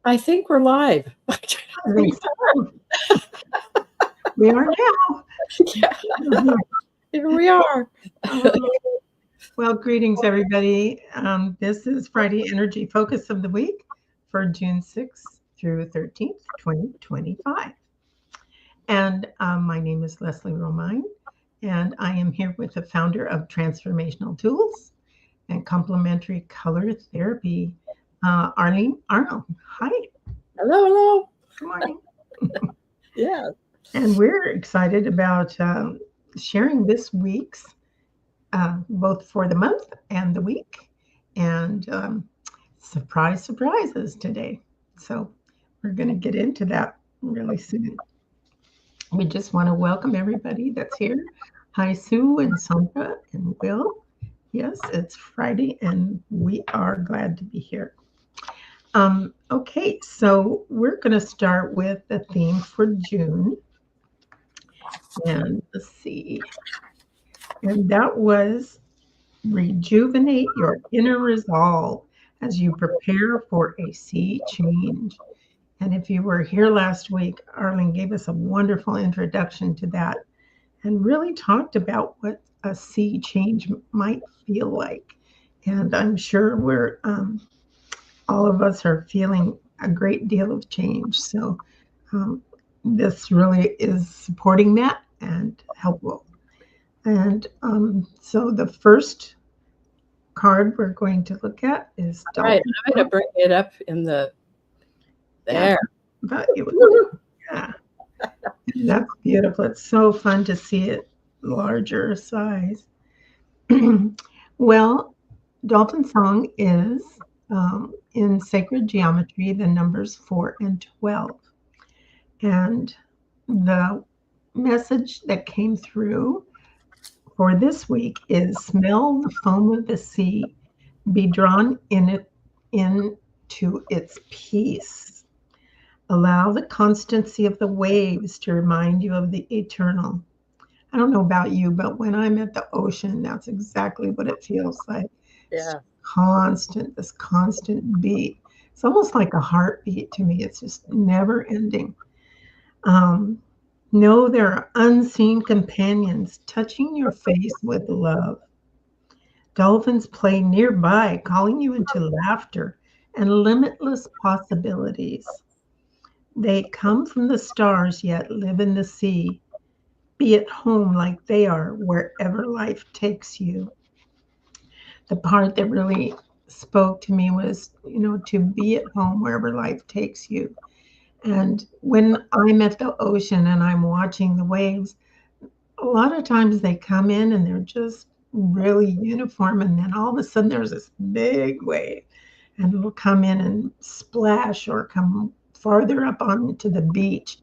I think we're live. I think so. We are now. Yeah, here we are. Well, greetings, everybody. This is Friday Energy Focus of the Week for June 6th through 13th, 2025. And my name is Leslie Romine, and I am here with the founder of Transformational Tools and Complementary Color Therapy, Arlene Arnold. Hi. Hello. Good morning. Yeah. And we're excited about sharing this week's, both for the month and the week, and surprises today. So we're going to get into that really soon. We just want to welcome everybody that's here. Hi, Sue and Sandra and Will. Yes, it's Friday, and we are glad to be here. Okay, so we're going to start with the theme for June. And let's see. And that was rejuvenate your inner resolve as you prepare for a sea change. And if you were here last week, Arlene gave us a wonderful introduction to that and really talked about what a sea change might feel like. And I'm sure we're all of us are feeling a great deal of change. So this really is supporting that and helpful. And so the first card we're going to look at is Right. I'm going to bring it up in the there. Yeah, that's beautiful. It's so fun to see it larger size. Well, Dalton Song is in sacred geometry, the numbers 4 and 12. And the message that came through for this week is smell the foam of the sea, be drawn into its peace. Allow the constancy of the waves to remind you of the eternal. I don't know about you, but when I'm at the ocean, that's exactly what it feels like. Yeah. This constant beat. It's almost like a heartbeat to me. It's just never ending. Know there are unseen companions touching your face with love. Dolphins play nearby, calling you into laughter and limitless possibilities. They come from the stars, yet live in the sea. Be at home like they are, wherever life takes you. The part that really spoke to me was, to be at home wherever life takes you. And when I'm at the ocean and I'm watching the waves, a lot of times they come in and they're just really uniform. And then all of a sudden there's this big wave and it'll come in and splash or come farther up onto the beach.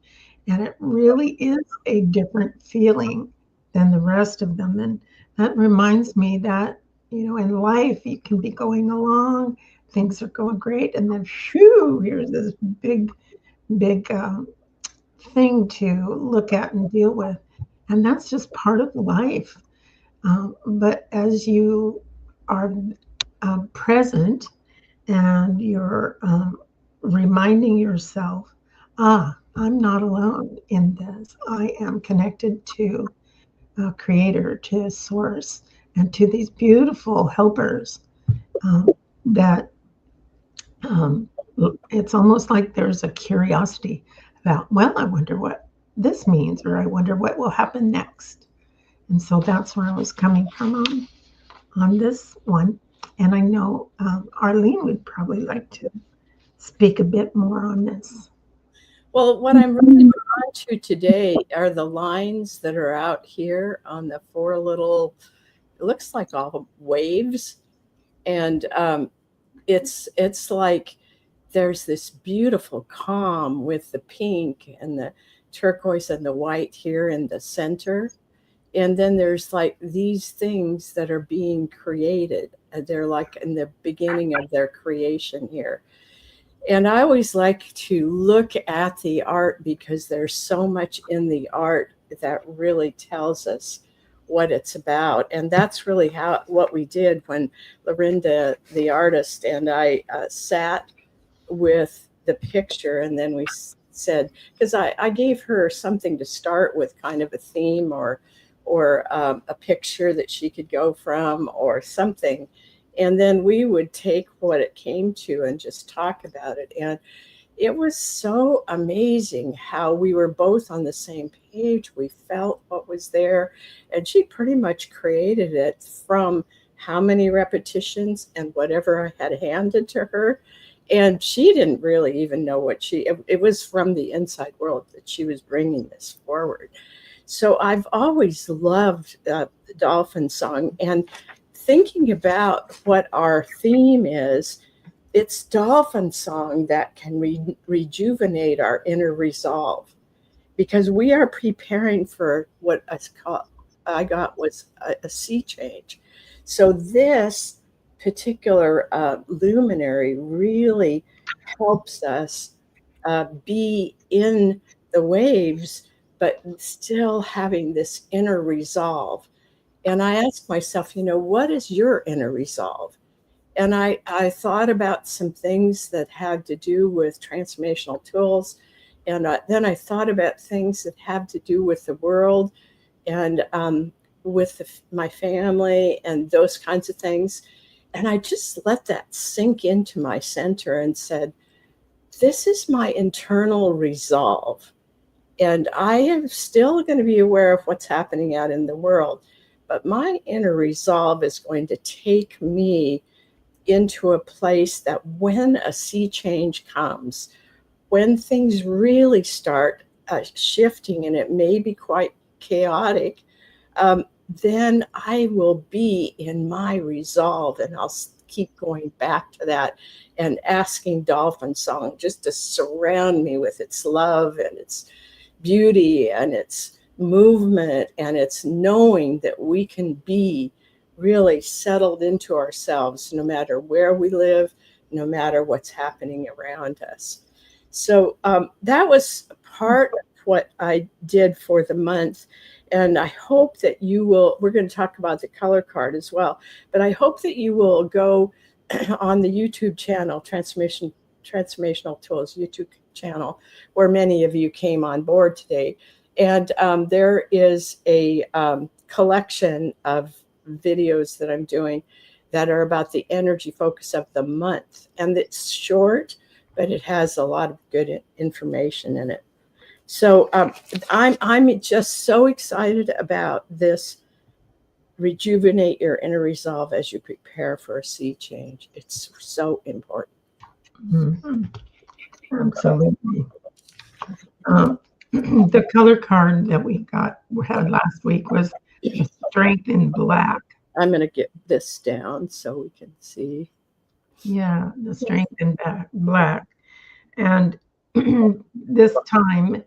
And it really is a different feeling than the rest of them. And that reminds me that, in life, you can be going along, things are going great. And then, phew, here's this big thing to look at and deal with. And that's just part of life. But as you are present and you're reminding yourself, I'm not alone in this. I am connected to a creator, to a source, and to these beautiful helpers that it's almost like there's a curiosity about, well, I wonder what this means, or I wonder what will happen next. And so that's where I was coming from on this one. And I know Arlene would probably like to speak a bit more on this. Well, what I'm really drawn to today are the lines that are out here on the four little, it looks like all waves. And it's like there's this beautiful calm with the pink and the turquoise and the white here in the center. And then there's like these things that are being created. They're like in the beginning of their creation here. And I always like to look at the art because there's so much in the art that really tells us what it's about. And that's really how what we did when Lorinda, the artist, and I sat with the picture, and then we said, because I gave her something to start with, kind of a theme or a picture that she could go from or something, and then we would take what it came to and just talk about it. And it was so amazing how we were both on the same page. We felt what was there, and she pretty much created it from how many repetitions and whatever I had handed to her. And she didn't really even know what it was from the inside world that she was bringing this forward. So I've always loved the dolphin song, and thinking about what our theme is, it's dolphin song that can rejuvenate our inner resolve, because we are preparing for what I got was a sea change. So this particular luminary really helps us be in the waves, but still having this inner resolve. And I asked myself, what is your inner resolve? And I thought about some things that had to do with transformational tools. And then I thought about things that have to do with the world and with my family and those kinds of things. And I just let that sink into my center and said, this is my internal resolve. And I am still going to be aware of what's happening out in the world. But my inner resolve is going to take me into a place that when a sea change comes, when things really start shifting, and it may be quite chaotic, then I will be in my resolve, and I'll keep going back to that and asking Dolphin Song just to surround me with its love and its beauty and its movement and its knowing that we can be really settled into ourselves no matter where we live, no matter what's happening around us. So that was part of what I did for the month. And I hope that you will, we're going to talk about the color card as well, but I hope that you will go on the YouTube channel, Transformational Tools YouTube channel, where many of you came on board today. And there is a collection of videos that I'm doing that are about the energy focus of the month. And it's short, but it has a lot of good information in it. So I'm just so excited about this rejuvenate your inner resolve as you prepare for a sea change. It's so important. Mm-hmm. Absolutely. The color card that we had last week was Strength in Black. I'm going to get this down so we can see. Yeah, the Strength in Black. And this time,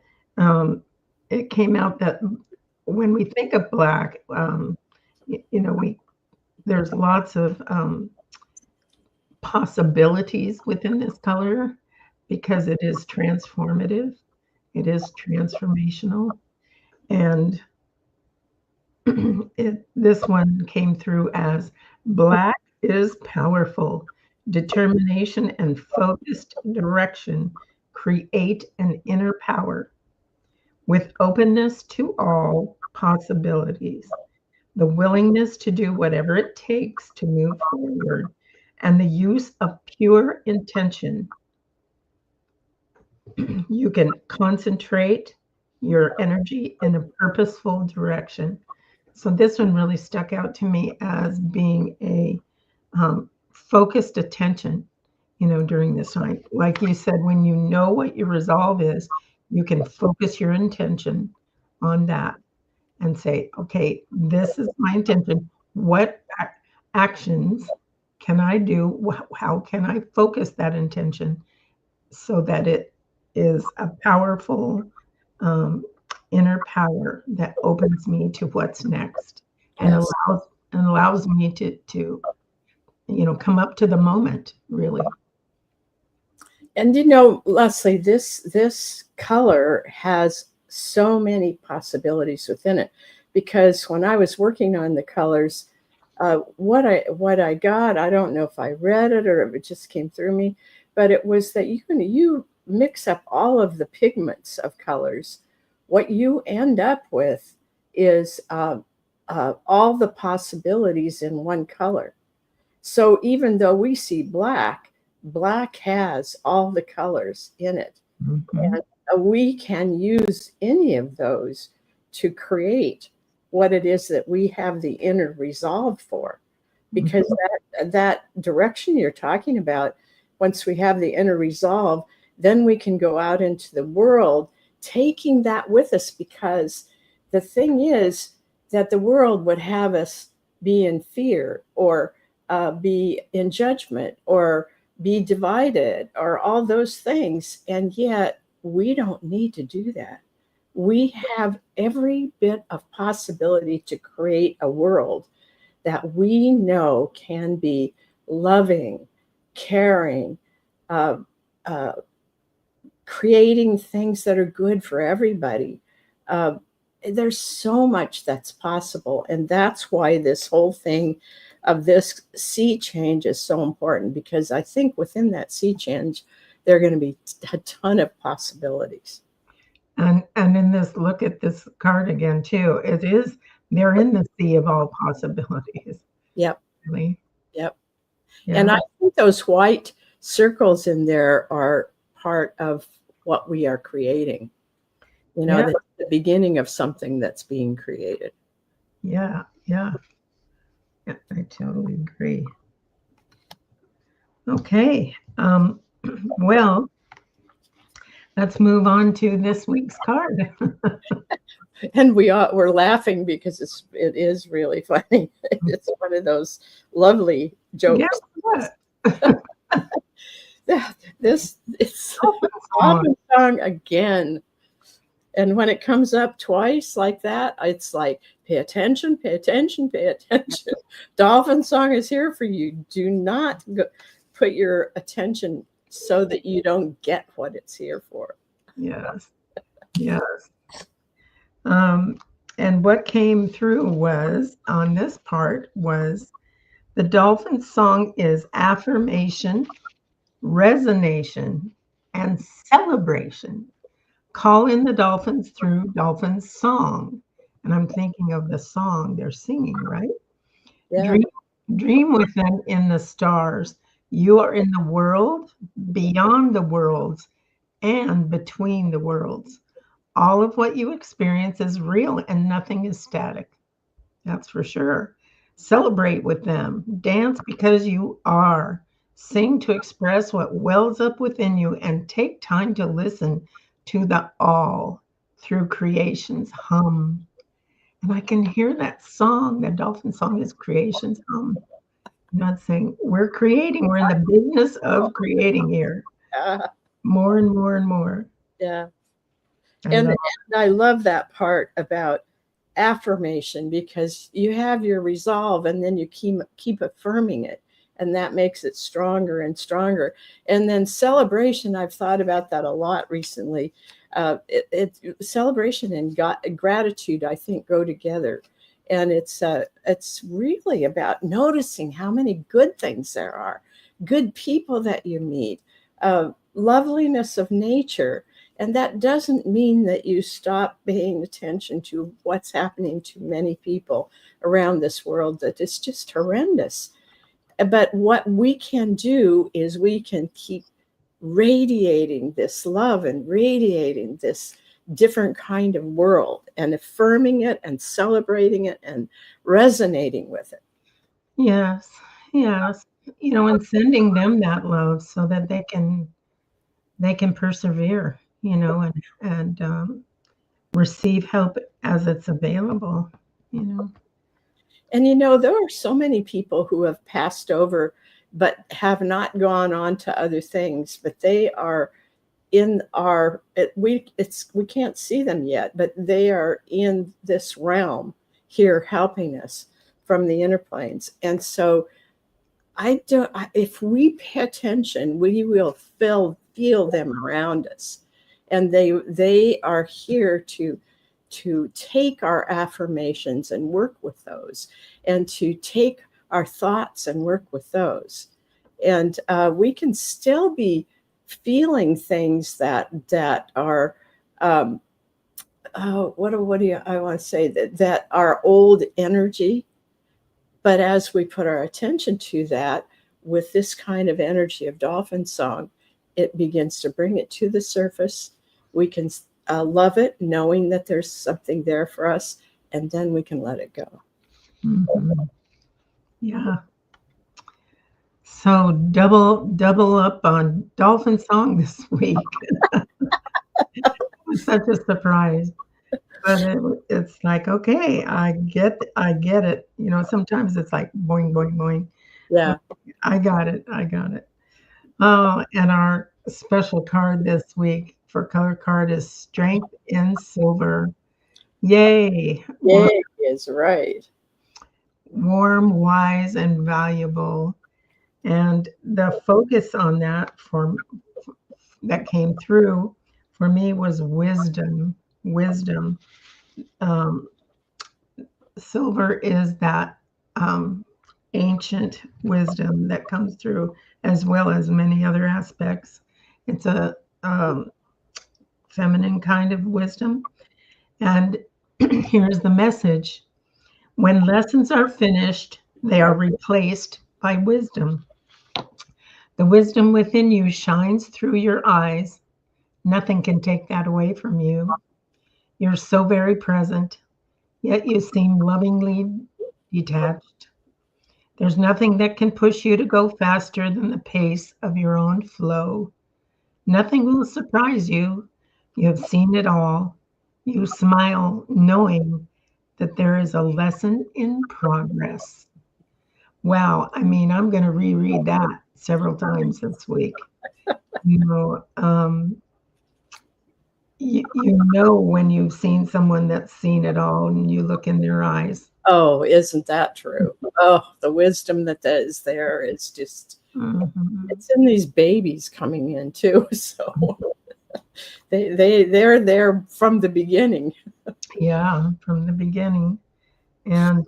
it came out that when we think of black, there's lots of possibilities within this color because it is transformative, it is transformational, and this one came through as black is powerful. Determination and focused direction create an inner power with openness to all possibilities, the willingness to do whatever it takes to move forward, and the use of pure intention. You can concentrate your energy in a purposeful direction. So this one really stuck out to me as being a focused attention, during this time. Like you said, when you know what your resolve is, you can focus your intention on that and say, okay, this is my intention. What actions can I do? How can I focus that intention so that it is a powerful um, inner power that opens me to what's next and Yes. allows me to come up to the moment, really. And Leslie, this color has so many possibilities within it, because when I was working on the colors, what I got, I don't know if I read it or if it just came through me, but it was that you mix up all of the pigments of colors. What you end up with is all the possibilities in one color. So even though we see black, black has all the colors in it. Mhm. And we can use any of those to create what it is that we have the inner resolve for. Because that direction you're talking about, once we have the inner resolve, then we can go out into the world taking that with us. Because the thing is that the world would have us be in fear, or be in judgment, or be divided, or all those things. And yet we don't need to do that. We have every bit of possibility to create a world that we know can be loving, caring, uh, uh, creating things that are good for everybody. Uh, there's so much that's possible. And that's why this whole thing of this sea change is so important, because I think within that sea change, there are going to be a ton of possibilities. And in this, look at this card again too. They're in the sea of all possibilities. Yep. Really. Yep. And Yeah. I think those white circles in there are part of what we are creating. Yeah. The beginning of something that's being created. Yeah. Yeah. Yeah. I totally agree. Okay. Well, let's move on to this week's card. And we're laughing because it is really funny. It's one of those lovely jokes. Guess This it's what? Dolphin Song again. And when it comes up twice like that, it's like, pay attention, pay attention, pay attention. Dolphin Song is here for you. Do not put your attention so that you don't get what it's here for. Yes. Yes. And what came through was on this part was the dolphin song is affirmation, resonation, and celebration. Call in the dolphins through dolphin song. And I'm thinking of the song they're singing, right? Yeah. Dream, dream with them in the stars. You are in the world, beyond the worlds, and between the worlds. All of what you experience is real and nothing is static. That's for sure. Celebrate with them. Dance because you are. Sing to express what wells up within you and take time to listen to the all through creation's hum. And I can hear that song. The dolphin song is creation's hum. I'm not saying we're creating, we're in the business of creating here. More and more and more. Yeah. I And love I love that part about affirmation, because you have your resolve and then you keep affirming it, and that makes it stronger and stronger. And then celebration, I've thought about that a lot recently. Celebration and gratitude, I think, go together. And it's really about noticing how many good things there are, good people that you meet, loveliness of nature. And that doesn't mean that you stop paying attention to what's happening to many people around this world, that it's just horrendous. But what we can do is we can keep radiating this love and radiating this different kind of world, and affirming it and celebrating it and resonating with it. Yes. Yes. And sending them that love so that they can persevere, and receive help as it's available, you know. And there are so many people who have passed over but have not gone on to other things, but they are in our we can't see them yet, but they are in this realm here helping us from the inner planes. And so if we pay attention, we will feel them around us, and they are here to take our affirmations and work with those, and to take our thoughts and work with those. And we can still be feeling things that are what do you I want to say that are old energy. But as we put our attention to that with this kind of energy of dolphin song, it begins to bring it to the surface. We can love it, knowing that there's something there for us, and then we can let it go. Mm-hmm. Yeah. So double up on dolphin song this week. It was such a surprise. But it's like, okay, I get it. Sometimes it's like boing, boing, boing. Yeah. I got it. Oh, and our special card this week for color card is Strength in Silver. Yay. Yay is right. Warm, wise, and valuable. And the focus on that that came through for me was wisdom. Silver is that ancient wisdom that comes through, as well as many other aspects. It's a feminine kind of wisdom. And here's the message. When lessons are finished, they are replaced by wisdom. The wisdom within you shines through your eyes. Nothing can take that away from you. You're so very present, yet you seem lovingly detached. There's nothing that can push you to go faster than the pace of your own flow. Nothing will surprise you. You have seen it all. You smile knowing that there is a lesson in progress. Wow. I mean, I'm going to reread that several times this week. You know when you've seen someone that's seen it all and you look in their eyes. Oh, isn't that true? Oh, the wisdom that is there is just, it's in these babies coming in too. So they're there from the beginning. Yeah, from the beginning. And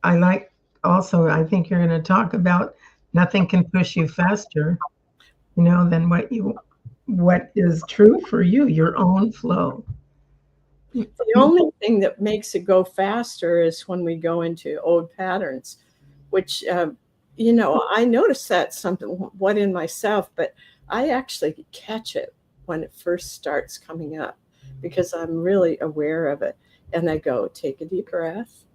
I think you're going to talk about nothing can push you faster, than what is true for you, your own flow. The only thing that makes it go faster is when we go into old patterns, which, I noticed that somewhat in myself, but I actually catch it when it first starts coming up because I'm really aware of it. And I go, take a deep breath,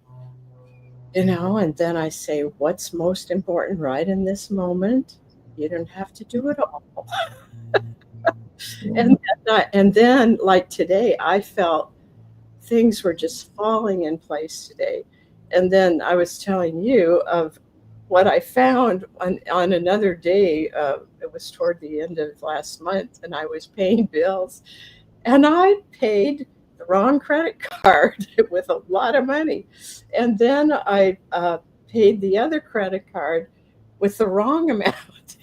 and then I say, what's most important right in this moment? You don't have to do it all. And then, like today, I felt things were just falling in place today. And then I was telling you of what I found on another day. It was toward the end of last month, and I was paying bills, and I paid the wrong credit card with a lot of money. And then I paid the other credit card with the wrong amount.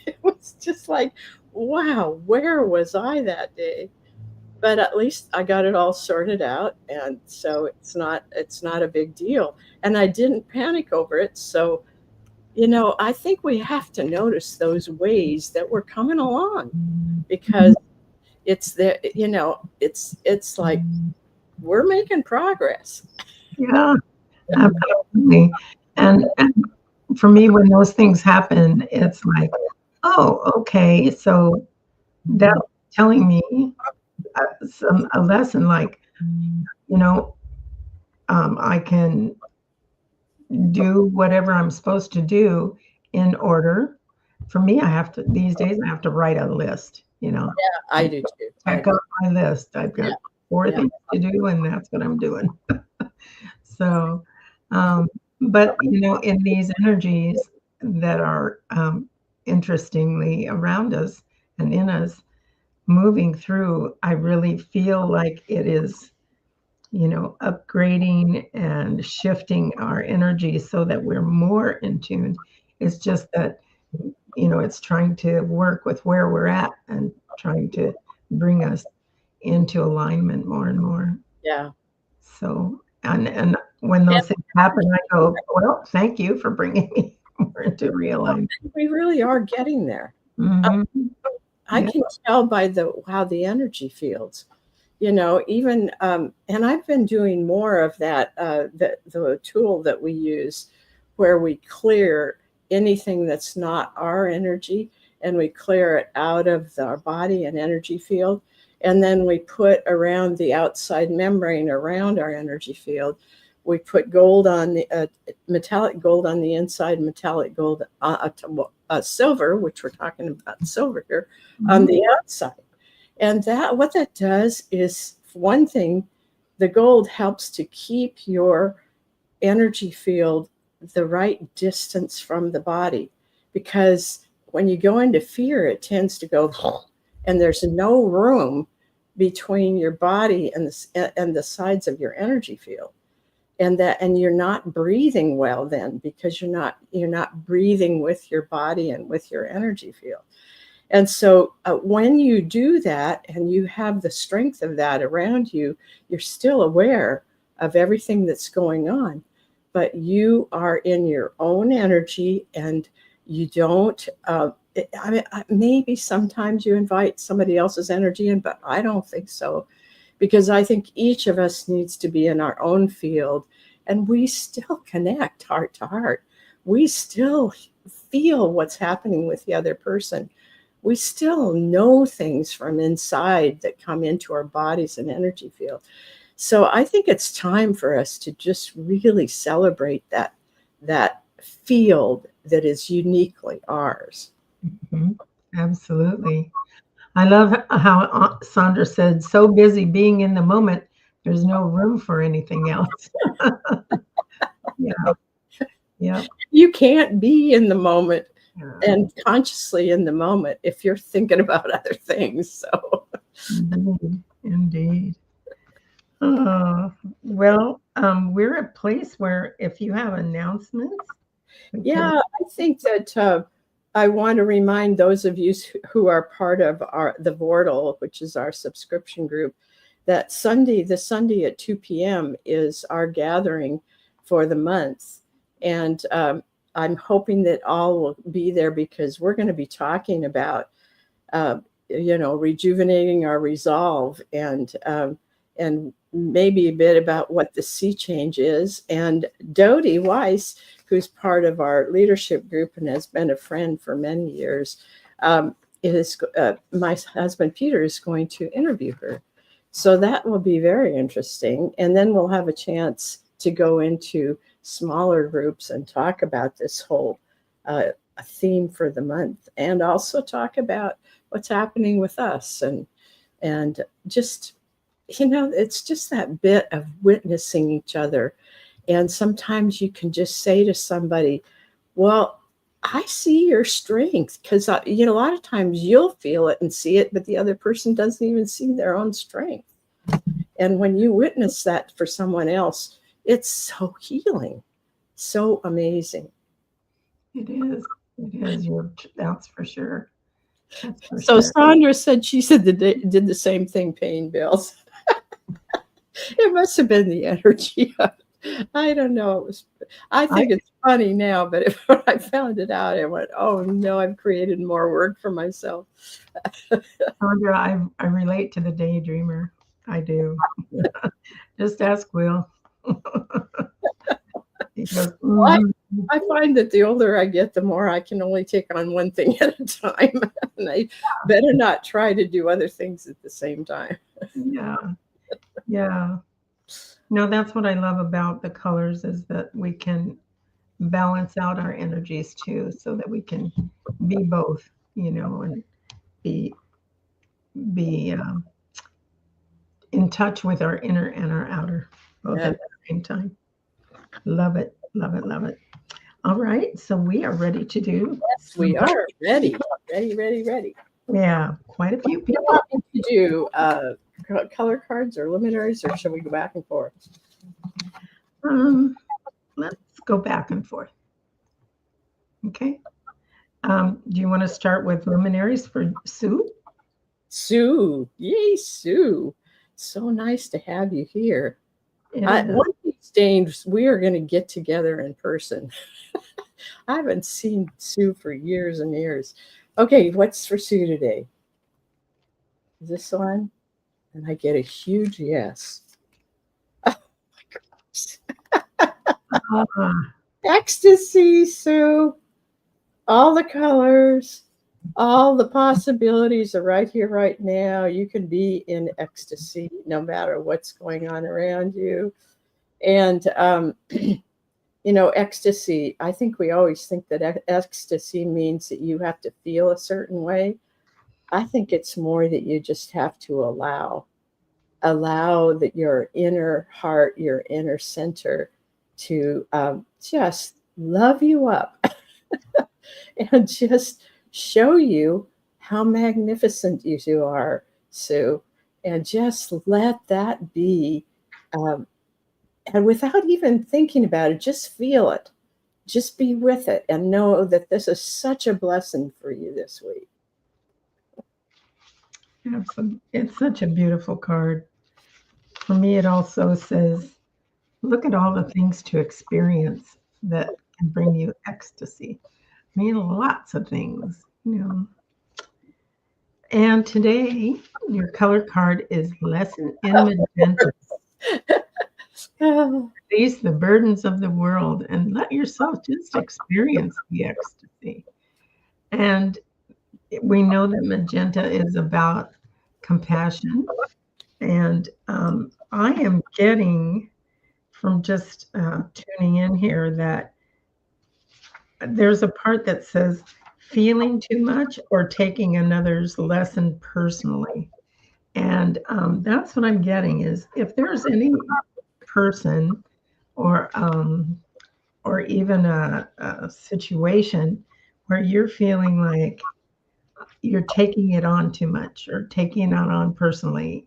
It was just like, wow, where was I that day? But at least I got it all sorted out, and so it's not a big deal, and I didn't panic over it. So I think we have to notice those ways that we're coming along, because it's there. It's like we're making progress. Yeah, absolutely. And for me, when those things happen, it's like, oh, okay, so that's telling me a lesson like, you know, I can do whatever I'm supposed to do in order. For me, I have to, these days, I have to write a list, I do too. check off my list. I've Yeah, got four yeah, things to do, and that's what I'm doing. So, um, but in these energies that are interestingly around us and in us, moving through, I really feel like it is, upgrading and shifting our energy so that we're more in tune. It's just that, it's trying to work with where we're at and trying to bring us into alignment more and more. yeah. So, and when those things happen, I go, well, thank you for bringing me more into realignment. We really are getting there. Mhm. I Yeah. can tell by how the energy feels, even and I've been doing more of that. The tool that we use, where we clear anything that's not our energy, and we clear it out of our body and energy field, and then we put around the outside membrane around our energy field. We put gold on the metallic gold on the inside, metallic gold, silver, which we're talking about silver here, on the outside. And what that does is, one thing, the gold helps to keep your energy field the right distance from the body, because when you go into fear, it tends to go, and there's no room between your body and the sides of your energy field. And you're not breathing well then, because you're not breathing with your body and with your energy field. And so when you do that and you have the strength of that around you, you're still aware of everything that's going on, but you are in your own energy, and you don't. I mean, maybe sometimes you invite somebody else's energy in, but I don't think so, because I think each of us needs to be in our own field, and we still connect heart to heart. We still feel what's happening with the other person. We still know things from inside that come into our bodies and energy field. So I think it's time for us to just really celebrate that field that is uniquely ours. Mhm. Absolutely. I love how Sandra said, so busy being in the moment, there's no room for anything else. Yeah. Yeah. You can't be in the moment Yeah. and consciously in the moment if you're thinking about other things. So Indeed. Indeed. Well, we're a place where if you have announcements, we can. yeah, I think that I want to remind those of you who are part of the Vortal, which is our subscription group, that the Sunday at 2 p.m. is our gathering for the month. And I'm hoping that all will be there, because we're going to be talking about, rejuvenating our resolve, and maybe a bit about what the sea change is. And Dodie Weiss, who's part of our leadership group and has been a friend for many years, my husband Peter is going to interview her. So that will be very interesting. And then we'll have a chance to go into smaller groups and talk about this whole theme for the month, and also talk about what's happening with us, and just, it's just that bit of witnessing each other. And sometimes you can just say to somebody, well, I see your strength, because a lot of times you'll feel it and see it, but the other person doesn't even see their own strength. And when you witness that for someone else, it's so healing, so amazing. It is. It is. That's for sure. That's for So sure. Sandra said she said did the same thing paying bills. It must have been the energy of it. I don't know. I think it's funny now, but when I found it out, I went, oh no, I've created more work for myself. Sandra, I relate to the daydreamer. I do. Just ask Will. He goes, Well, mhm. I find that the older I get, the more I can only take on one thing at a time. And I better not try to do other things at the same time. Yeah. Yeah. No, that's what I love about the colors is that we can balance out our energies too, so that we can be both, and be be in touch with our inner and our outer, both Yeah. at the same time. Love it, love it, love it. All right, so we are ready to do Yes, we some. are ready. Ready, ready, ready. Yeah, quite a few Do you people. want me to do color cards or luminaries, or should we go back and forth? Um, let's go back and forth. Okay. Do you want to start with luminaries for Sue? Sue. Yay, Sue. So nice to have you here. It is. One of these days, we are going to get together in person. I haven't seen Sue for years and years. Okay, what's for Sue today? Is this one? And I get a huge yes. Oh my gosh. Ah, Ecstasy, Sue. All the colors, all the possibilities are right here, right now. You can be in ecstasy no matter what's going on around you. And, ecstasy, I think we always think that ecstasy means that you have to feel a certain way. I think it's more that you just have to allow that your inner heart, your inner center to just love you up and just show you how magnificent you two are, Sue, and just let that be. Um, and without even thinking about it, just feel it. Just be with it and know that this is such a blessing for you this week. it's such a beautiful card. For me, it also says, look at all the things to experience that can bring you ecstasy. I mean, lots of things. And today, your color card is Lesson in Magenta. Oh, Release the burdens of the world and let yourself just experience the ecstasy. And we know that magenta is about compassion. And I am getting from just tuning in here that there's a part that says feeling too much or taking another's lesson personally. And that's what I'm getting is if there's any person or even a situation where you're feeling like you're taking it on too much or taking it on personally,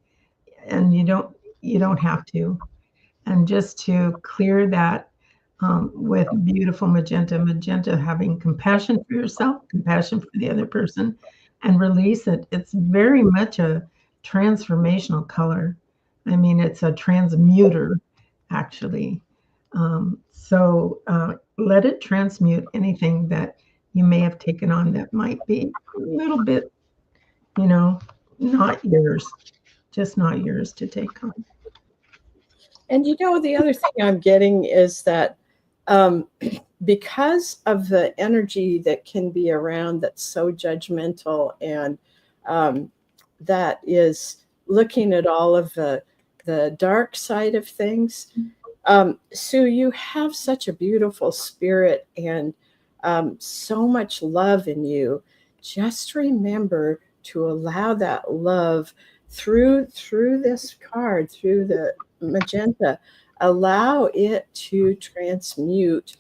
and you don't have to, and just to clear that with beautiful magenta having compassion for yourself, compassion for the other person, and release it. It's very much a transformational color. I mean, it's a transmuter, actually. So let it transmute anything that you may have taken on that might be a little bit, you know, not yours, just not yours to take on. and the other thing I'm getting is that um, because of the energy that can be around that's so judgmental and um, that is looking at all of the dark side of things. Sue, you have such a beautiful spirit and so much love in you. Just remember to allow that love through this card, through the magenta. Allow it to transmute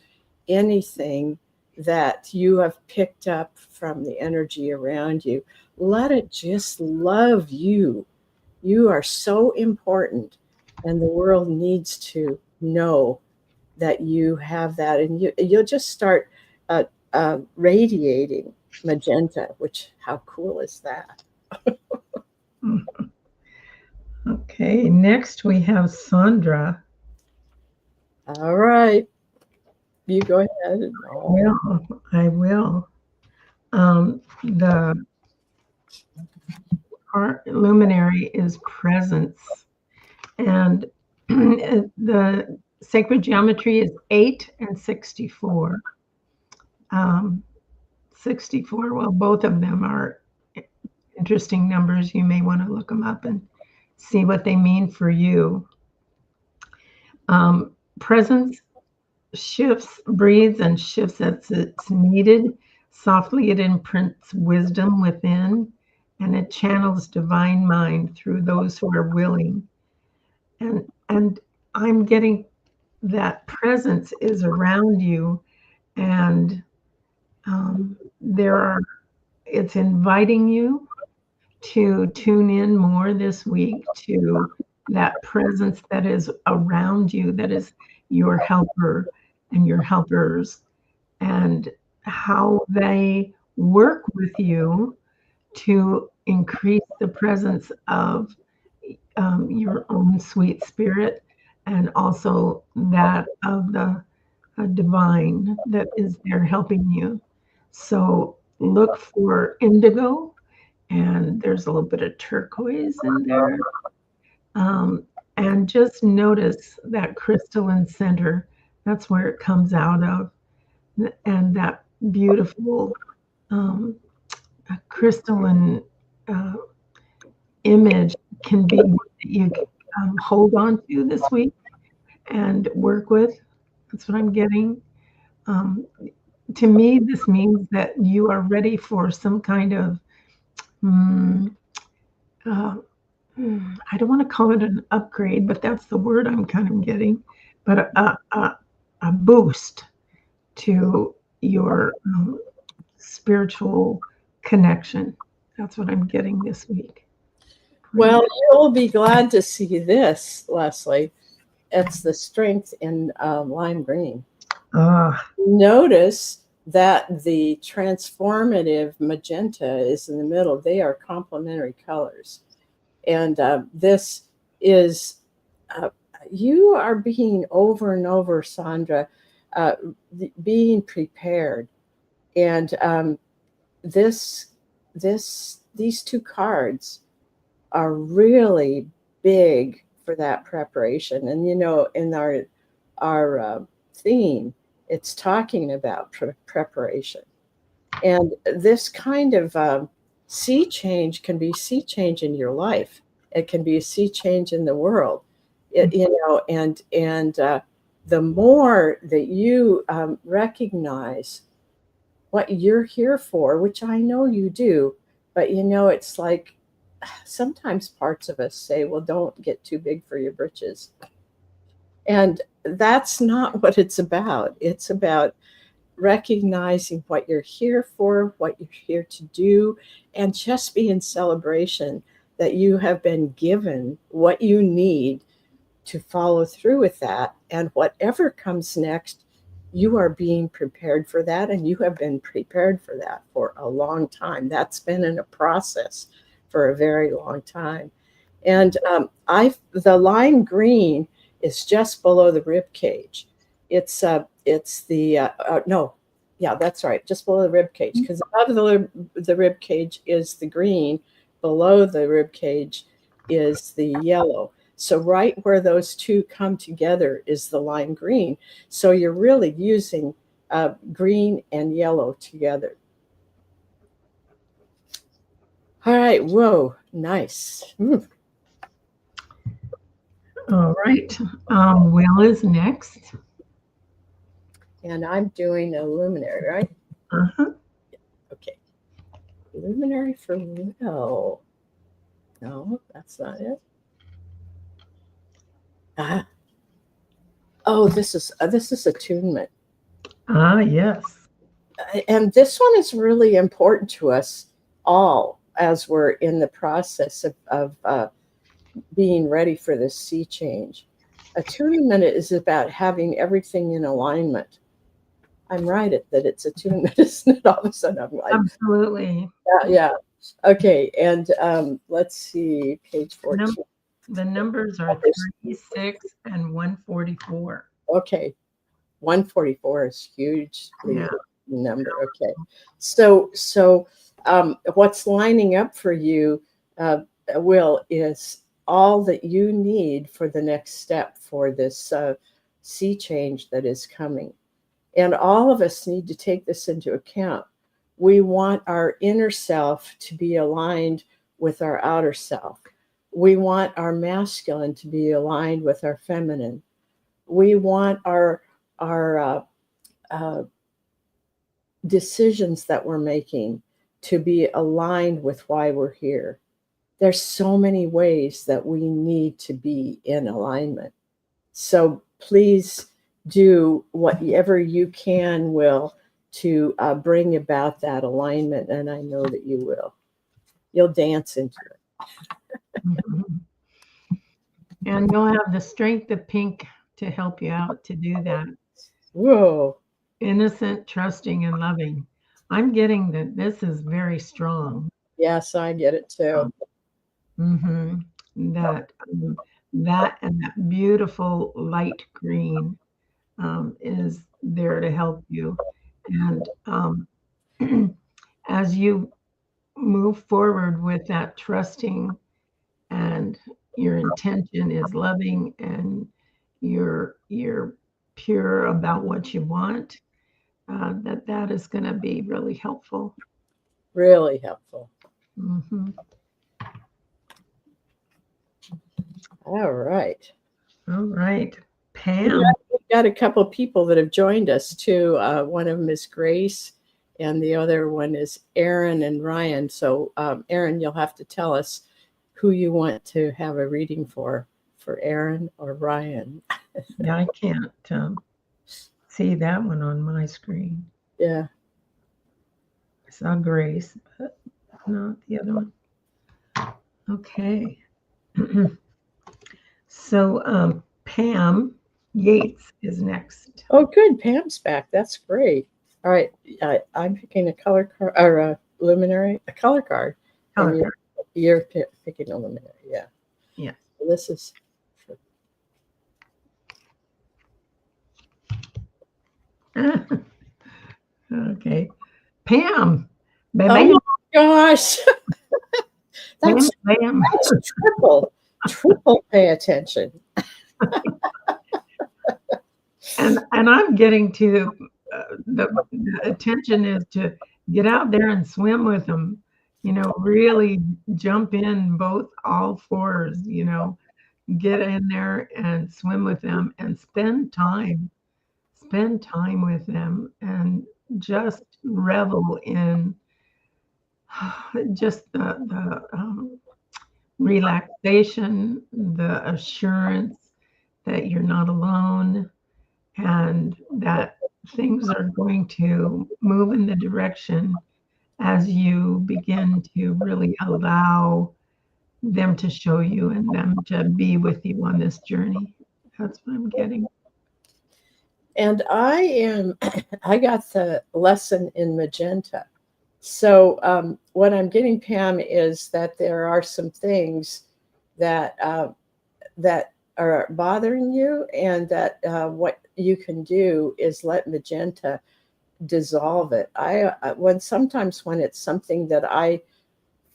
anything that you have picked up from the energy around you. Let it just love you. You are so important, and the world needs to know that you have that, and you'll just start radiating magenta. Which how cool is that? Okay, next we have Sandra. All right, you go ahead. Oh, I will. The luminary is presence, and the sacred geometry is 8 and 64. 64, well, both of them are interesting numbers. You may want to look them up and see what they mean for you. Presence shifts, breathes, and shifts as it's needed. Softly, it imprints wisdom within, and it channels divine mind through those who are willing. And I'm getting that presence is around you, and there are. It's inviting you to tune in more this week to that presence that is around you, that is your helper and your helpers, and how they work with you to increase the presence of your own sweet spirit and also that of the divine that is there helping you. So look for indigo, and there's a little bit of turquoise in there. Um, and just notice that crystalline center. That's where it comes out of. And that beautiful crystalline uh, image can be that you hold on to this week and work with. That's what I'm getting. Um, to me, this means that you are ready for some kind of, mm, uh, I don't want to call it an upgrade, but that's the word I'm kind of getting, but a boost to your spiritual connection. That's what I'm getting this week. Well, you'll be glad to see this, Leslie. It's the strength in lime green. Notice that the transformative magenta is in the middle. They are complementary colors. And this is, you are being over and over, Sandra, being prepared. And these two cards are really big for that preparation. And in our theme, it's talking about preparation. And this kind of sea change can be sea change in your life. It can be a sea change in the world. And the more that you recognize what you're here for, which I know you do, but it's like sometimes parts of us say, well, don't get too big for your britches. And that's not what it's about. It's about recognizing what you're here for, what you're here to do, and just be in celebration that you have been given what you need to follow through with that. And whatever comes next, you are being prepared for that, and you have been prepared for that for a long time. That's been in a process for a very long time. And the lime green is just below the rib cage. It's the no, yeah, that's right, just below the rib cage, because above the rib cage is the green, below the rib cage is the yellow. So right where those two come together is the lime green. So you're really using green and yellow together. All right. Whoa, nice. All right. Will is next. And I'm doing a luminary, right? Uh-huh. Okay. Luminary for Will. No, that's not it. Oh, this is attunement. Yes. And this one is really important to us all as we're in the process of being ready for this sea change. Attunement is about having everything in alignment. I'm right that it's attunement, isn't it? All of a sudden I'm like, absolutely. Yeah. Okay. And let's see, page 14. The numbers are 36 and 144. Okay. 144 is huge number. Okay. So what's lining up for you, Will, is all that you need for the next step for this sea change that is coming. And all of us need to take this into account. We want our inner self to be aligned with our outer self. We want our masculine to be aligned with our feminine. We want our decisions that we're making to be aligned with why we're here. There's so many ways that we need to be in alignment. So please do whatever you can, Will, to bring about that alignment. And I know that you will. You'll dance into it. Mhm. And you'll have the strength of pink to help you out to do that. Whoa. Innocent, trusting, and loving. I'm getting that this is very strong. Yes, I get it too. Mm-hmm. That and that beautiful light green is there to help you. And as you move forward with that trusting, and your intention is loving, and you're pure about what you want, that is going to be really helpful. Really helpful. Mm-hmm. All right. All right, We Pam. got a couple people that have joined us too. One of them is Grace, and the other one is Aaron and Ryan. So, Aaron, you'll have to tell us who you want to have a reading for Aaron or Ryan. Yeah, I can't see that one on my screen. Yeah. I saw Grace, but not the other one. Okay. So Pam Yates is next. Oh, good. Pam's back. That's great. All right. I'm picking a color card or a luminary, a color card. And Color you're picking a luminary. Yeah. Yes. So this is. Okay. Pam. Bam, Oh bam, my gosh. bam, That's bam. triple pay attention. And I'm getting to the attention is to get out there and swim with them. Really jump in all fours. Get in there and swim with them and spend time with them and just revel in just the relaxation, the assurance that you're not alone, and that things are going to move in the direction as you begin to really allow them to show you and them to be with you on this journey. That's what I'm getting. And I got the lesson in magenta. So what I'm getting, Pam, is that there are some things that that are bothering you, and that what you can do is let magenta dissolve it. Sometimes when it's something that I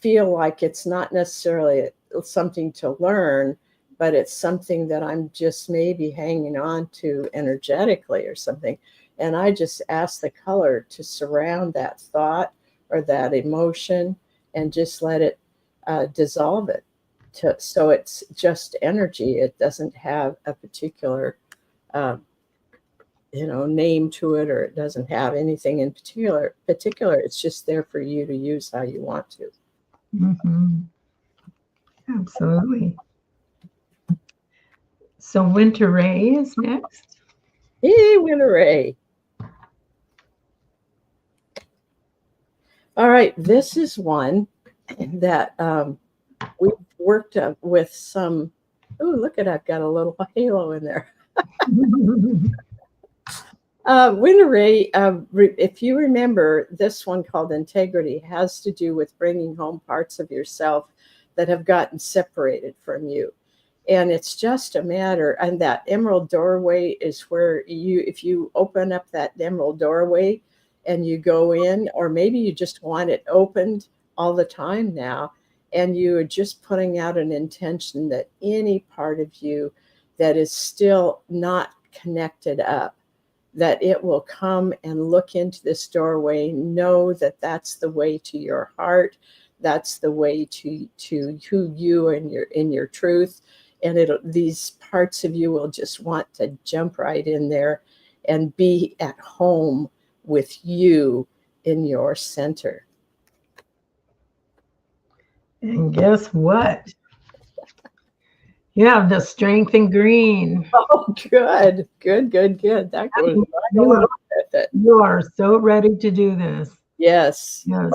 feel like it's not necessarily something to learn, but it's something that I'm just maybe hanging on to energetically or something. And I just ask the color to surround that thought or that emotion and just let it dissolve it. So it's just energy. It doesn't have a particular, name to it, or it doesn't have anything in particular. It's just there for you to use how you want to. Mm-hmm. Absolutely. So Winter Ray is next. Hey, Winter Ray. All right, this is one that we've worked with some. Oh, look I've got a little halo in there. Winter Ray, if you remember, this one called Integrity has to do with bringing home parts of yourself that have gotten separated from you. And it's just a matter, and that emerald doorway is where if you open up that emerald doorway and you go in, or maybe you just want it opened all the time now, and you are just putting out an intention that any part of you that is still not connected up, that it will come and look into this doorway, know that that's the way to your heart, that's the way to who you and in your truth. And these parts of you will just want to jump right in there and be at home with you in your center. And guess what? You have the strength in green. Oh, good. That goes right along with it. You are so ready to do this. Yes. Yes.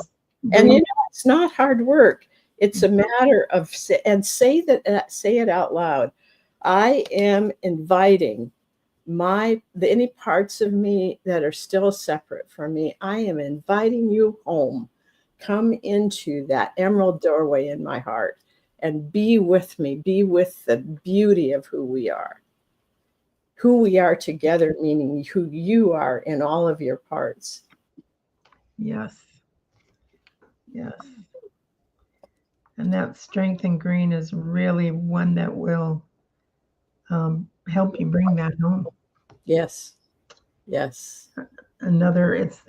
And it's not hard work. It's a matter of say it out loud. I am inviting any parts of me that are still separate from me. I am inviting you home. Come into that emerald doorway in my heart and be with me. Be with the beauty of who we are. Who we are together, meaning who you are in all of your parts. Yes. Yes. And that strength in green is really one that will help you bring that home. Yes. Yes. Another, it's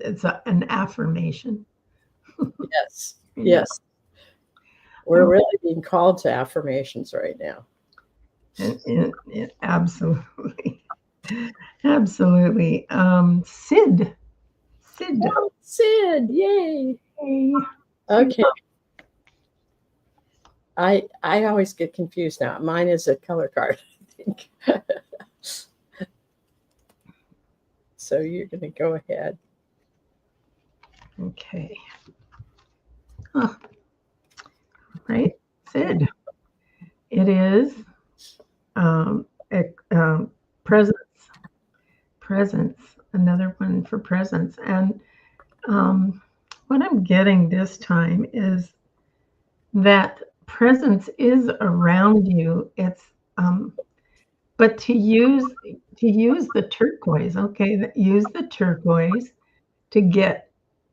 an affirmation. Yes. Yes. We're really being called to affirmations right now. Absolutely. Absolutely. Sid. Oh, Sid, yay. Hey. Okay. I always get confused now. Mine is a color card, I think. So you're going to go ahead. Okay. Huh. Right, Sid. It is presence. Presence. Another one for presence. And what I'm getting this time is that presence is around you. It's but to use the turquoise, okay, use the turquoise to get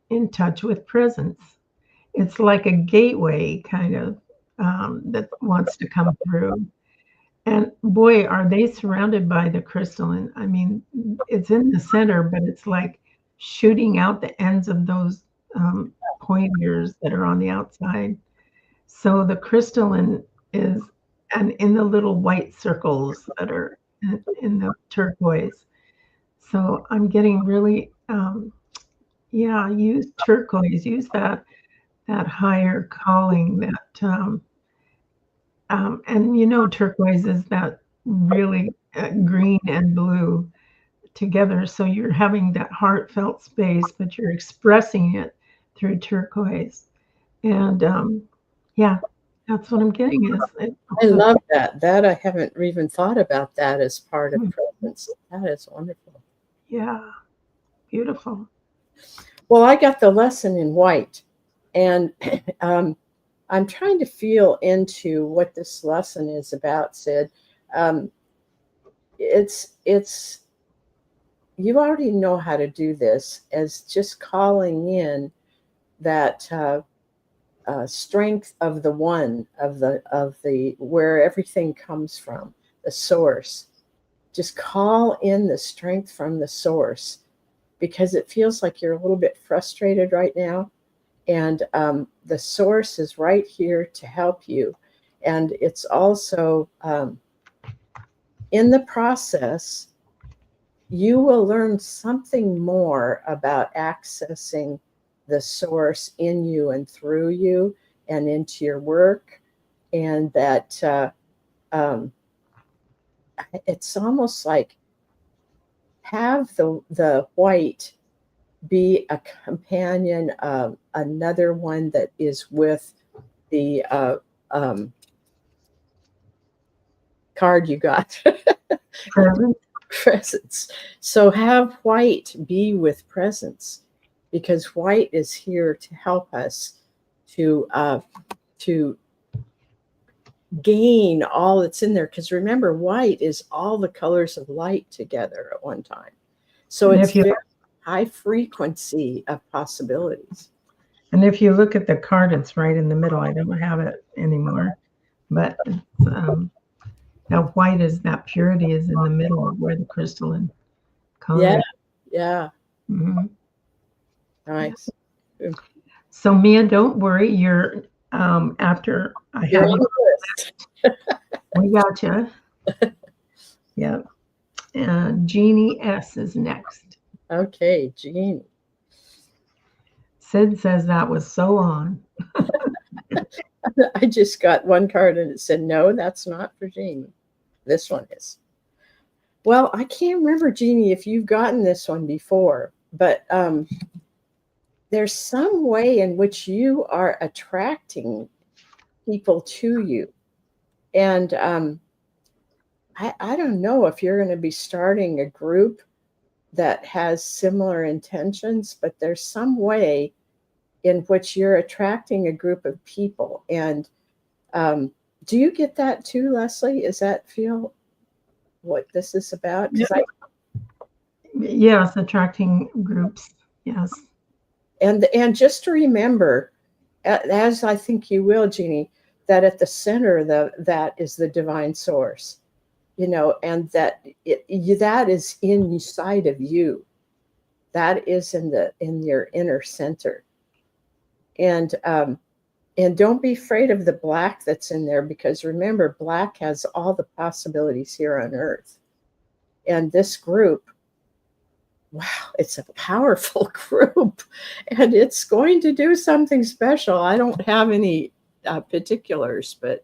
in touch with presence. It's like a gateway kind of that wants to come through. And boy, are they surrounded by the crystalline. I mean, it's in the center, but it's like shooting out the ends of those pointers that are on the outside. So the crystalline is, and in the little white circles that are in the turquoise. So I'm getting really, use turquoise, use that higher calling, that, and turquoise is that really green and blue together. So you're having that heartfelt space, but you're expressing it through turquoise. And that's what I'm getting. I love that. I haven't even thought about that as part of presence. That is wonderful. Yeah, beautiful. Well, I got the lesson in white, and I'm trying to feel into what this lesson is about, Sid. It's you already know how to do this, as just calling in that strength of the one, of the where everything comes from, the source. Just call in the strength from the source, because it feels like you're a little bit frustrated right now. And the source is right here to help you. And it's also in the process, you will learn something more about accessing the source in you and through you and into your work. And that it's almost like have the white be a companion of another one that is with the card you got. Presence. So have white be with presence, because white is here to help us to gain all that's in there. Because remember, white is all the colors of light together at one time. So it's very high frequency of possibilities. And if you look at the card, it's right in the middle. I don't have it anymore, but now white is that purity is in the middle of where the crystalline color. Yeah. Mm-hmm. Nice. So Mia, don't worry. You're after I You're have on you, the list. we got you. Yeah. Jeannie S is next. Okay, Jean. Sid says that was so on. I just got one card and it said, no, that's not for Jean. This one is. Well, I can't remember, Jeannie, if you've gotten this one before, but there's some way in which you are attracting people to you. And I don't know if you're going to be starting a group that has similar intentions, but there's some way in which you're attracting a group of people. And do you get that too, Leslie? Is that feel what this is about? Because Yes, attracting groups. Yes. and just to remember, as I think you will, Jeannie, that at the center of that is the divine source, and that that is inside of you. That is in your inner center, and don't be afraid of the black that's in there, because remember, black has all the possibilities here on Earth, and this group. Wow, it's a powerful group and it's going to do something special. I don't have any particulars, but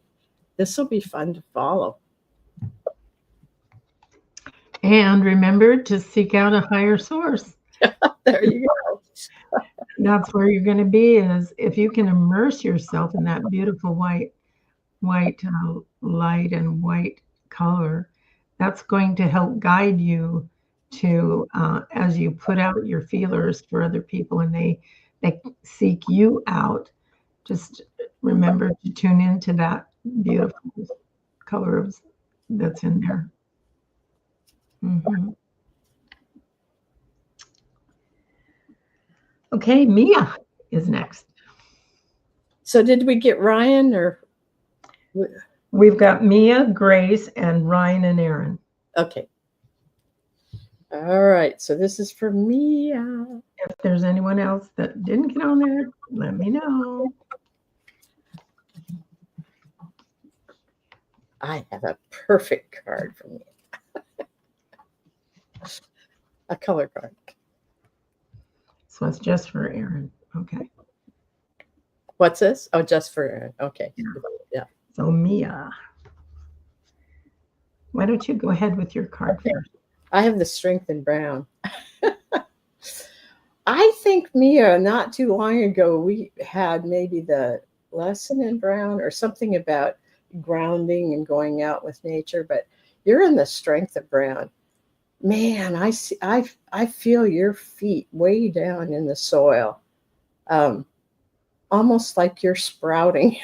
this will be fun to follow. And remember to seek out a higher source. There you go. That's where you're going to be, is if you can immerse yourself in that beautiful white light and white color, that's going to help guide you to as you put out your feelers for other people and they seek you out. Just remember to tune into that beautiful color that's in there. Okay, Mia is next. So did we get Ryan or? We've got Mia, Grace, and Ryan and Aaron. Okay. All right. So this is for Mia. If there's anyone else that didn't get on there, let me know. I have a perfect card for me. A color card. So it's just for Aaron. Okay. What's this? Oh, just for Aaron. Okay. Yeah. So Mia, why don't you go ahead with your card first? I have the Strength in Brown. I think, Mia, not too long ago, we had maybe the lesson in Brown or something about grounding and going out with nature, but you're in the Strength of Brown. Man, I feel your feet way down in the soil, almost like you're sprouting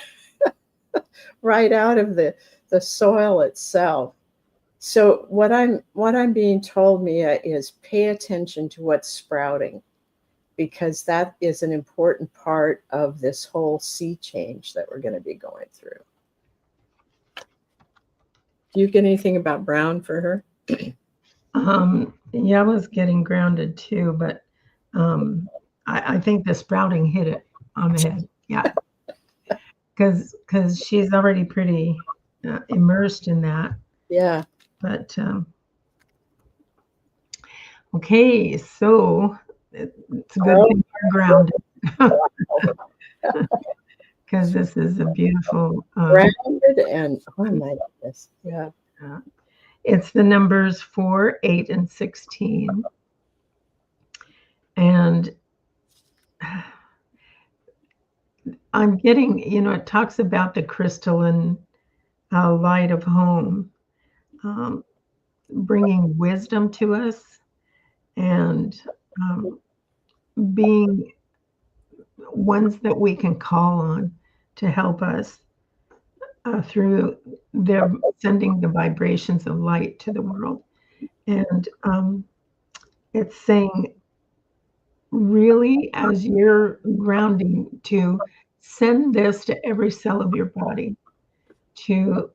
right out of the soil itself. So what I'm being told, Mia, is pay attention to what's sprouting, because that is an important part of this whole sea change that we're going to be going through. Do you get anything about Brown for her? Yeah, I was getting grounded too, but I think the sprouting hit it on the head. Yeah, because she's already pretty immersed in that. Yeah. But okay, so it's a good thing you're grounded, because this is a beautiful grounded and oh my goodness, yeah. It's the numbers 4, 8, and 16, and I'm getting, it talks about the crystalline light of home, bringing wisdom to us and being ones that we can call on to help us through their sending the vibrations of light to the world. And it's saying, really, as you're grounding, to send this to every cell of your body, to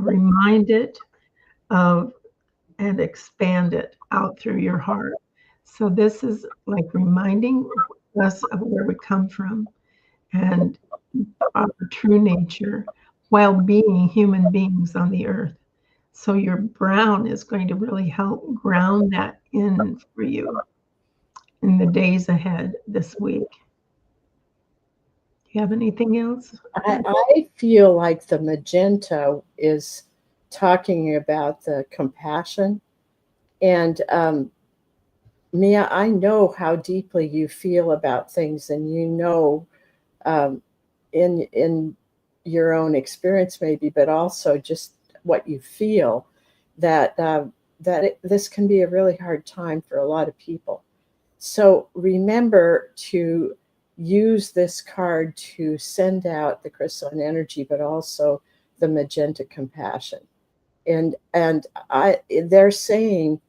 remind it of and expand it out through your heart. So this is like reminding us of where we come from and our true nature while being human beings on the earth. So your brown is going to really help ground that in for you in the days ahead this week. Do you have anything else? I feel like the magenta is talking about the compassion. And Mia, I know how deeply you feel about things, and you know, um, in your own experience, maybe, but also just what you feel that this can be a really hard time for a lot of people. So remember to use this card to send out the crystalline energy, but also the magenta compassion. And they're saying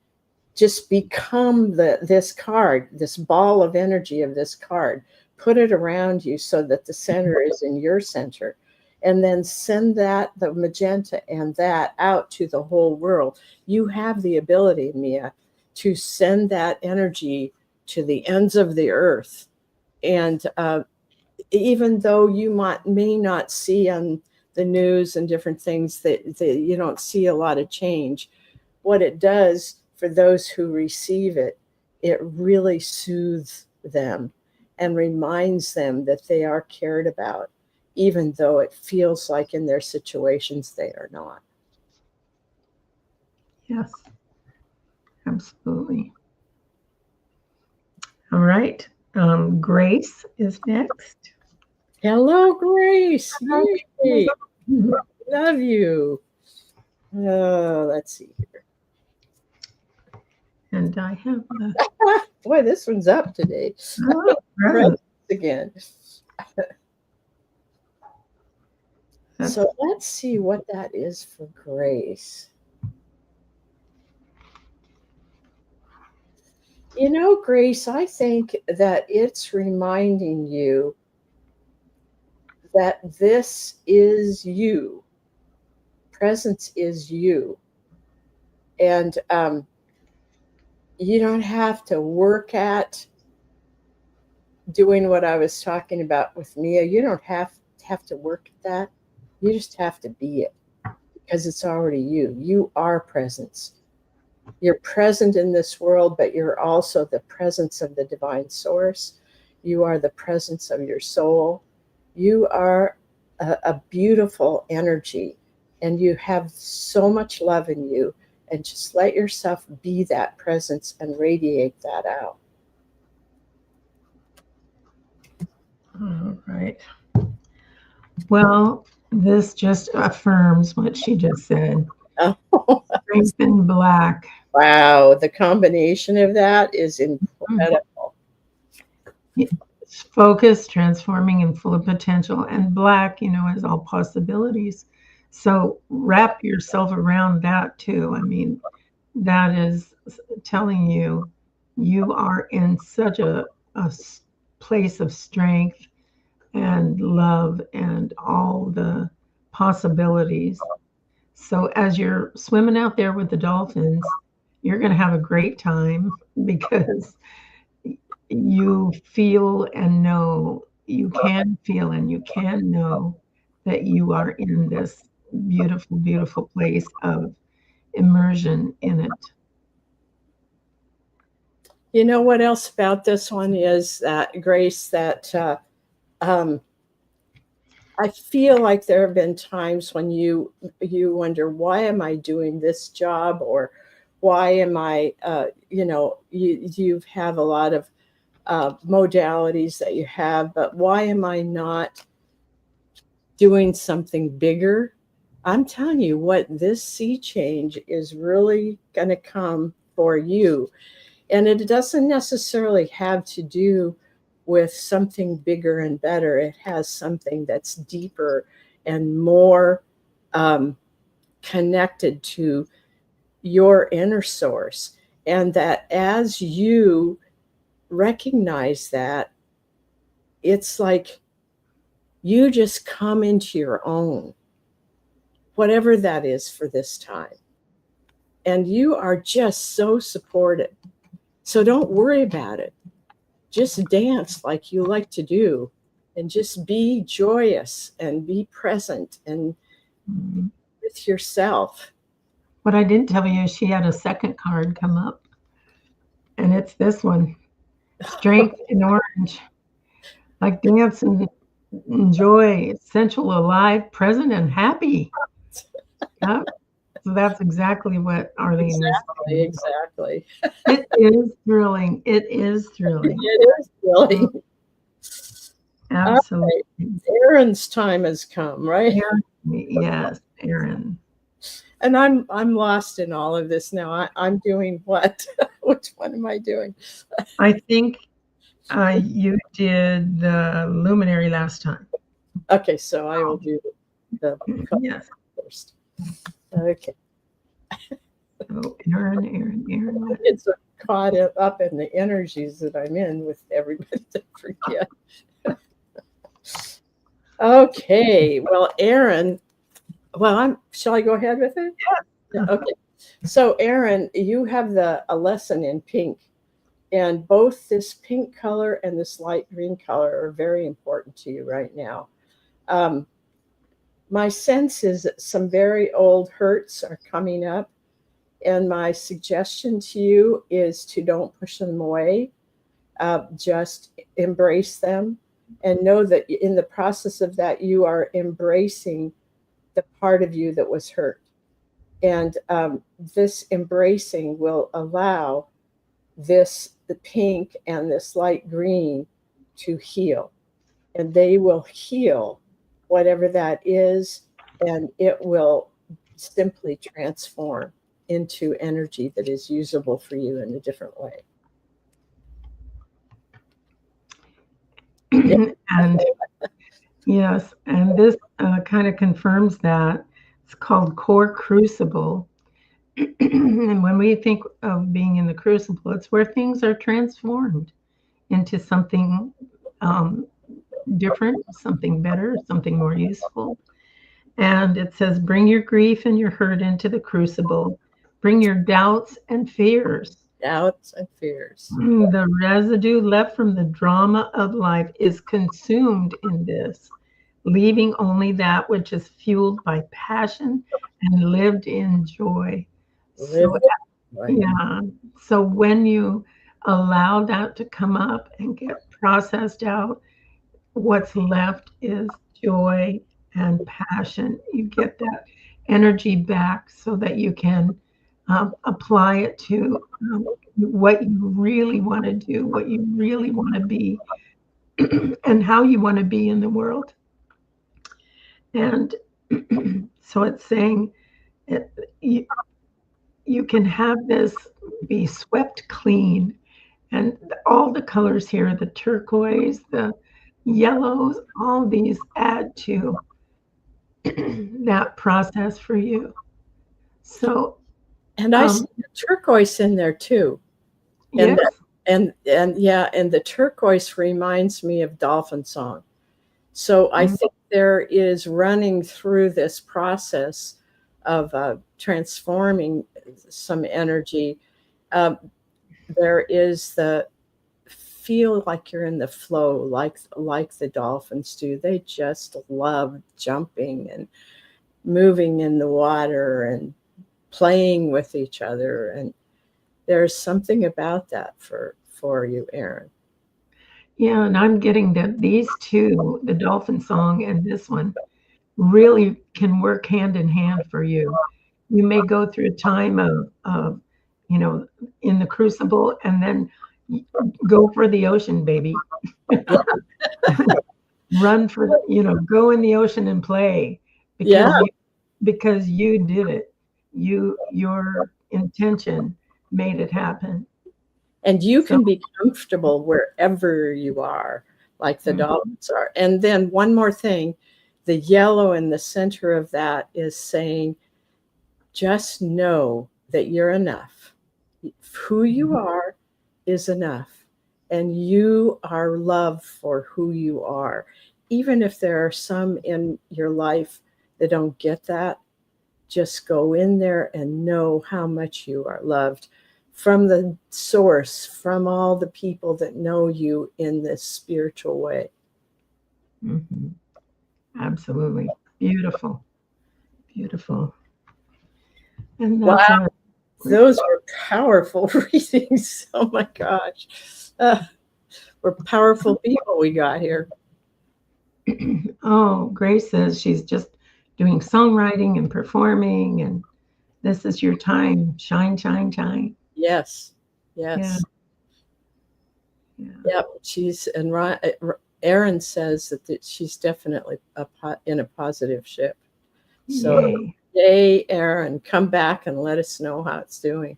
just become this card, this ball of energy of this card. Put it around you so that the center is in your center. And then send the magenta and that out to the whole world. You have the ability, Mia, to send that energy to the ends of the earth. And even though you may not see on the news and different things that you don't see a lot of change, what it does for those who receive it, it really soothes them and reminds them that they are cared about, even though it feels like in their situations they are not. Yes, absolutely. All right. Grace is next. Hello, Grace. Yay. Love you. Let's see here. And I have the. Boy, this one's up today. Oh, right. Again. So let's see what that is for Grace. You know, Grace, I think that it's reminding you that this is you. Presence is you. And you don't have to work at doing what I was talking about with Mia. You don't have to work at that. You just have to be it because it's already you. You are presence. You're present in this world, but you're also the presence of the divine source. You are the presence of your soul. You are a beautiful energy, and you have so much love in you. And just let yourself be that presence and radiate that out. All right. Well, this just affirms what she just said. Oh. Strength in black. Wow, the combination of that is incredible. It's focused, transforming, and full of potential. And black, is all possibilities. So wrap yourself around that too. I mean, that is telling you you are in such a place of strength and love and all the possibilities. So as you're swimming out there with the dolphins, you're going to have a great time because you feel and know, you can feel and you can know that you are in this beautiful, beautiful place of immersion in it. You know what else about this one is that, Grace, that I feel like there have been times when you wonder, why am I doing this job, or why am I you have a lot of modalities that you have, but why am I not doing something bigger? I'm telling you what, this sea change is really going to come for you. And it doesn't necessarily have to do with something bigger and better. It has something that's deeper and more connected to your inner source. And that as you recognize that, it's like you just come into your own, whatever that is for this time. And you are just so supported. So don't worry about it. just dance like you like to do, and just be joyous and be present and Mhm. with yourself. What I didn't tell you is she had a second card come up, and it's this one, Strength in Orange, like dance and enjoy, essential, alive, present, and happy. Yep. So that's exactly what Arlene was Exactly, saying. exactly. It is thrilling. It is thrilling. It is really. All right, Absolutely. Aaron's time has come, right? Erin, yes, Erin. And I'm lost in all of this now. I'm doing what? Which one am I doing? I think you did the luminary last time. Okay, so I will do the color Yes. first. Okay. So Erin. I get so caught up in the energies that I'm in with everybody to forget. Okay. Well, Aaron, shall I go ahead with it? Yeah. Okay. So, Aaron, you have a lesson in pink, and both this pink color and this light green color are very important to you right now. Um, my sense is that some very old hurts are coming up, and my suggestion to you is to don't push them away. Just embrace them and know that in the process of that, you are embracing the part of you that was hurt. And this embracing will allow the pink and this light green to heal. And they will heal whatever that is, and it will simply transform into energy that is usable for you in a different way. And yes, and this kind of confirms that. It's called Core Crucible. And when we think of being in the crucible, it's where things are transformed into something um, different, something better, something more useful. And it says, bring your grief and your hurt into the crucible, bring your doubts and fears. Doubts and fears. The residue left from the drama of life is consumed in this, leaving only that which is fueled by passion and lived in joy. Live So, right. yeah. So when you allow that to come up and get processed out, what's left is joy and passion. You get that energy back so that you can apply it to what you really want to do, what you really want to be, and how you want to be in the world. And so it's saying it, you can have this be swept clean. And all the colors here, the turquoise, the yellows, all these add to that process for you. So, And I see the turquoise in there too. And yes. and the turquoise reminds me of Dolphin Song. So I think there is running through this process of transforming some energy. There is the feel like you're in the flow, like the dolphins do. They just love jumping and moving in the water and playing with each other. And there's something about that for you, Aaron. Yeah, and I'm getting that these two, the Dolphin Song and this one, really can work hand in hand for you. You may go through a time of in the crucible and then go for the ocean, baby. Run for, go in the ocean and play because you did it. Your intention made it happen. And you can be comfortable wherever you are, like the dolphins are. And then one more thing, the yellow in the center of that is saying, just know that you're enough. Who you are is enough. And you are loved for who you are. Even if there are some in your life that don't get that, just go in there and know how much you are loved from the source, from all the people that know you in this spiritual way. Mhm. Absolutely. Beautiful. Beautiful. And Wow, that's our those are powerful readings. Oh my gosh. We're powerful people we got here. Oh, Grace says she's just doing songwriting and performing, and this is your time. Shine, shine, shine. Yes. Yeah. Yes. Yeah. Yep. Erin says that she's definitely in a positive ship. So, Yay. yay, Erin, come back and let us know how it's doing.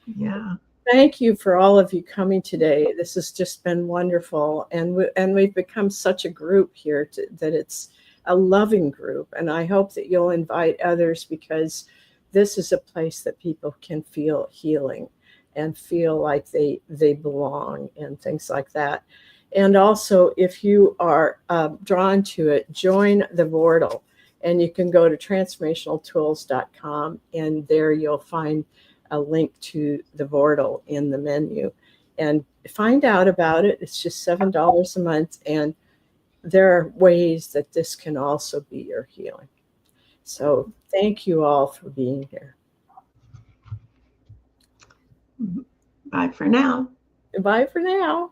Yeah. Thank you for all of you coming today. This has just been wonderful, and we've become such a group here that it's a loving group. And I hope that you'll invite others, because this is a place that people can feel healing and feel like they belong and things like that. And also, if you are drawn to it, join the Vortal, and you can go to transformationaltools.com, and there you'll find a link to the Vortal in the menu and find out about it. It's just $7 a month, and there are ways that this can also be your healing. So thank you all for being here. Bye for now. Bye for now.